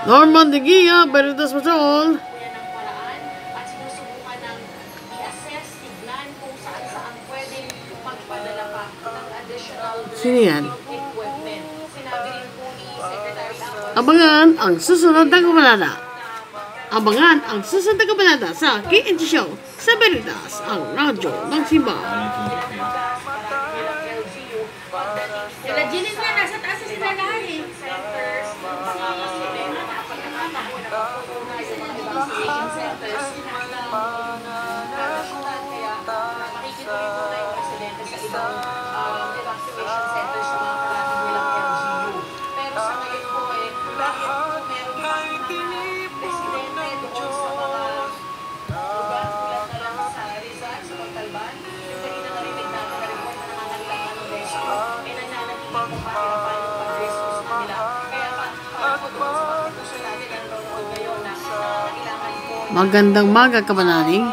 Norman de Guia, Veritas Patrol. Sino yan? Abangan ang susunod na kabalada. Abangan ang susunod na kabalada sa KNG Show sa Veritas, ang radyo ng Simba. Sila Ginit nga, nasa taas sila lahat eh. Magandang maga, kabanaling.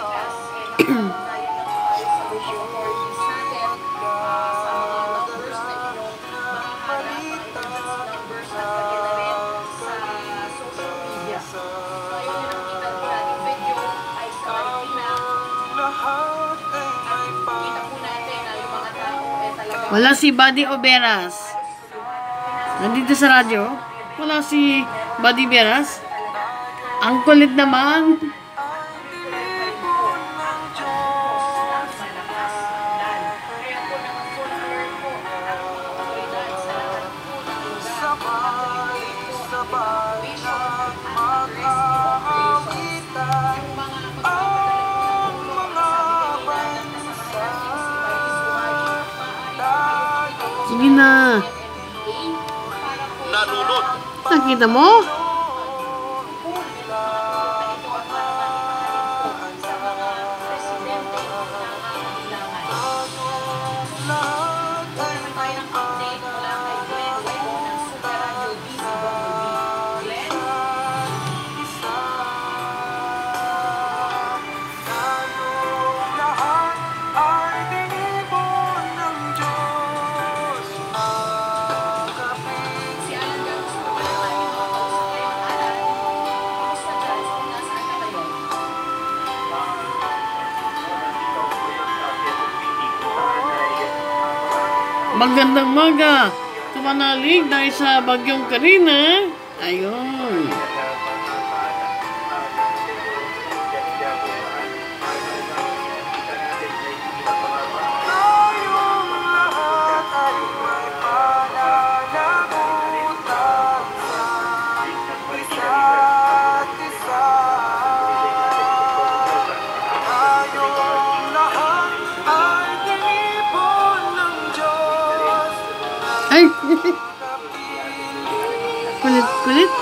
Wala si Buddy Oberas. Nandito sa radyo. Wala si Buddy Beras. Ang kulit naman. Sige na. Nakita mo? Magandang maga, kumanalig dahil sa bagyong Karina. Ayun. Ay! Kulit-kulit.